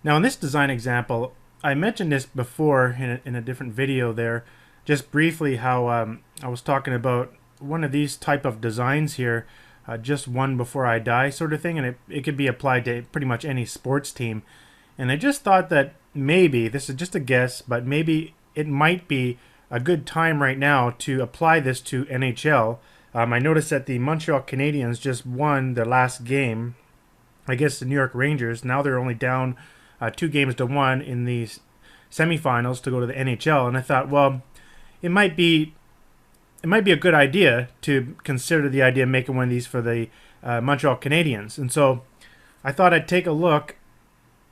Now in this design example, I mentioned this before in a different video there, just briefly how I was talking about one of these type of designs here, just one before I die sort of thing, and it could be applied to pretty much any sports team. And I just thought that maybe, this is just a guess, but maybe it might be a good time right now to apply this to NHL. I noticed that the Montreal Canadiens just won their last game against the New York Rangers. Now they're only down 2-1 in the semifinals to go to the NHL. And I thought, well, it might be a good idea to consider the idea of making one of these for the Montreal Canadiens. And so I thought I'd take a look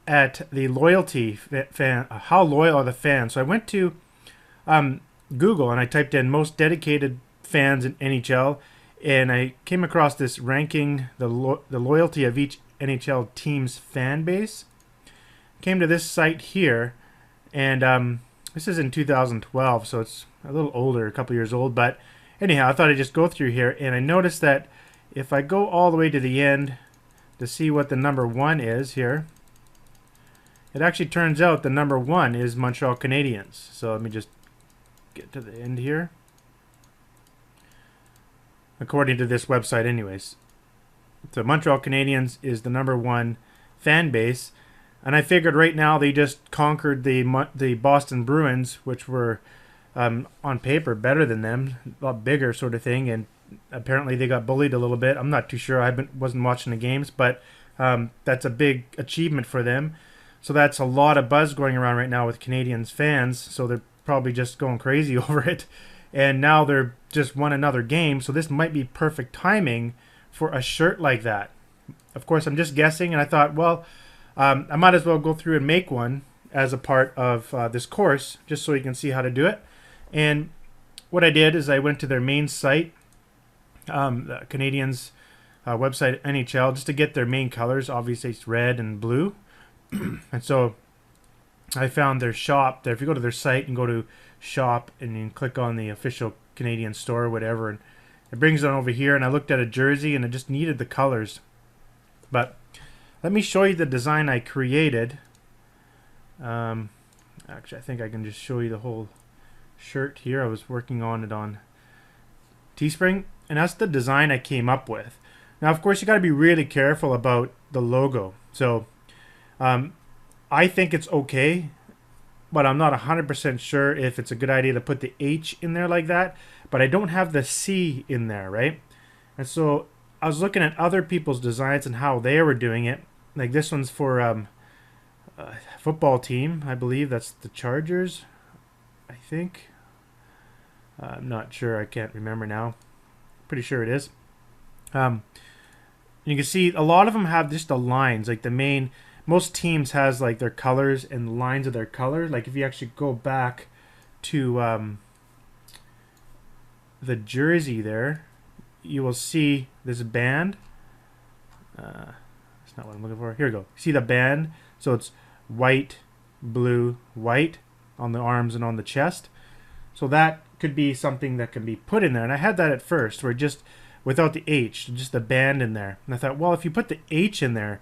at the loyalty fan, how loyal are the fans. So I went to Google and I typed in most dedicated fans in NHL, and I came across this ranking the loyalty of each NHL team's fan base. Came to this site here, and this is in 2012, so it's a little older, a couple years old. But anyhow, I thought I'd just go through here, and I noticed that if I go all the way to the end to see what the number one is here, it actually turns out the number one is Montreal Canadiens. So let me just get to the end here. According to this website anyways. So Montreal Canadiens is the number one fan base. And I figured right now they just conquered the Boston Bruins, which were on paper better than them, a lot bigger sort of thing. And apparently they got bullied a little bit. I'm not too sure. Wasn't watching the games, but that's a big achievement for them. So that's a lot of buzz going around right now with Canadiens fans. So they're probably just going crazy over it. And now they're just won another game. So this might be perfect timing for a shirt like that. Of course, I'm just guessing. And I thought, well, I might as well go through and make one as a part of this course, just so you can see how to do it. And what I did is I went to their main site, the Canadiens website, NHL, just to get their main colors. Obviously, it's red and blue. And so I found their shop there. If you go to their site and go to shop and you click on the official Canadian store or whatever, and it brings it on over here. And I looked at a jersey and it just needed the colors. But let me show you the design I created. Actually, I think I can just show you the whole shirt here. I was working on it on Teespring, and that's the design I came up with. Now, of course, you got to be really careful about the logo. So I think it's okay, but I'm not 100% sure if it's a good idea to put the H in there like that. But I don't have the C in there, right? And so I was looking at other people's designs and how they were doing it. Like this one's for a football team, I believe. That's the Chargers, I think. I'm not sure. I can't remember now. Pretty sure it is. You can see a lot of them have just the lines, like most teams has like their colors and lines of their color. Like if you actually go back to the jersey there, you will see this band. That's not what I'm looking for. Here we go. See the band? So it's white, blue, white on the arms and on the chest. So that could be something that can be put in there. And I had that at first, where just without the H, just the band in there. And I thought, well, if you put the H in there,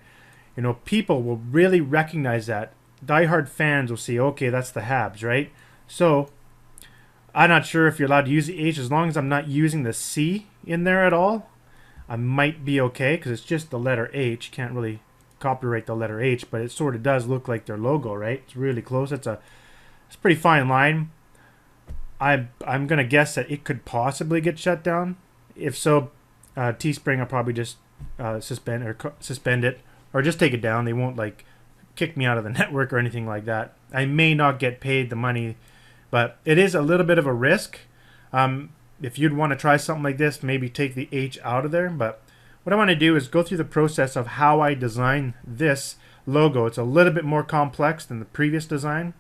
people will really recognize that. Diehard fans will see, okay, that's the Habs, right? So I'm not sure if you're allowed to use the H. As long as I'm not using the C in there at all, I might be okay, because it's just the letter H. Can't really copyright the letter H, but it sort of does look like their logo, right? It's really close. It's a pretty fine line. I'm gonna guess that it could possibly get shut down. If so, Teespring will probably just suspend it, or just take it down. They won't like kick me out of the network or anything like that. I may not get paid the money, but it is a little bit of a risk. If you'd want to try something like this, maybe take the H out of there. But what I want to do is go through the process of how I design this logo. It's a little bit more complex than the previous design,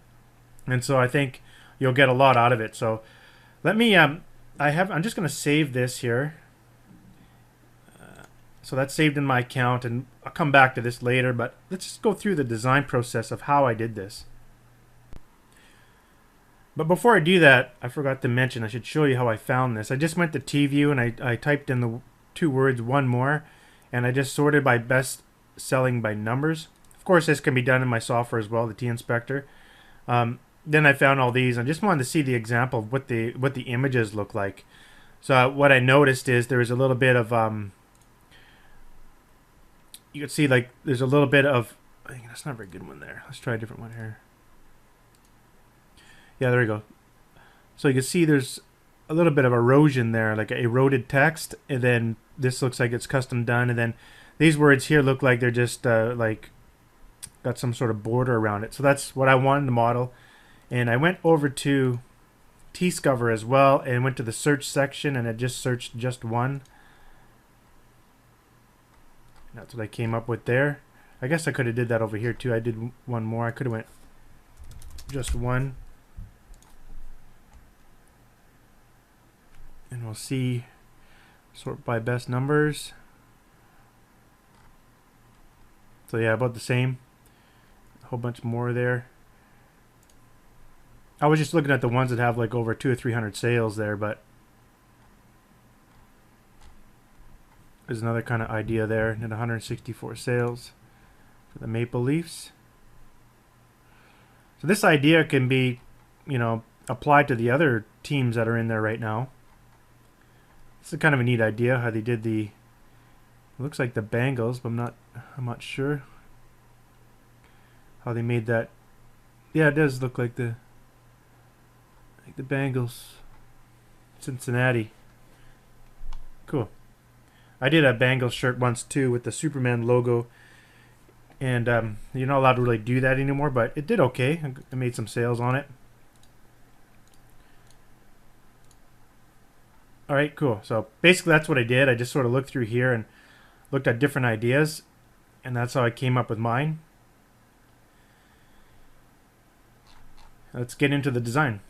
and so I think you'll get a lot out of it. So let me I'm just going to save this here. So that's saved in my account, and I'll come back to this later, but let's just go through the design process of how I did this. But before I do that, I forgot to mention, I should show you how I found this. I just went to TView and I typed in the two words, one more, and I just sorted by best selling by numbers. Of course, this can be done in my software as well, the T-Inspector. Then I found all these. I just wanted to see the example of what the images look like. So what I noticed is there was a little bit of you can see like there's a little bit of, I think that's not a very good one there. Let's try a different one here. Yeah, there we go. So you can see there's a little bit of erosion there, like eroded text, and then this looks like it's custom done, and then these words here look like they're just like got some sort of border around it. So that's what I wanted to model. And I went over to T-Scover as well and went to the search section, and it just searched just one. That's what I came up with there. I guess I could have did that over here too. I did one more. I could have went just one. And we'll see, sort by best numbers. So yeah, about the same. A whole bunch more there. I was just looking at the ones that have like over 200 or 300 sales there, but there's another kind of idea there. And 164 sales for the Maple Leafs. So this idea can be, you know, applied to the other teams that are in there right now. It's a kind of a neat idea how they did the, it looks like the Bengals, but I'm not sure how they made that. Yeah, it does look like the Bengals, Cincinnati. Cool. I did a Bengals shirt once too with the Superman logo, and you're not allowed to really do that anymore, but it did okay. I made some sales on it. Alright, cool. So basically that's what I did. I just sort of looked through here and looked at different ideas, and that's how I came up with mine. Let's get into the design.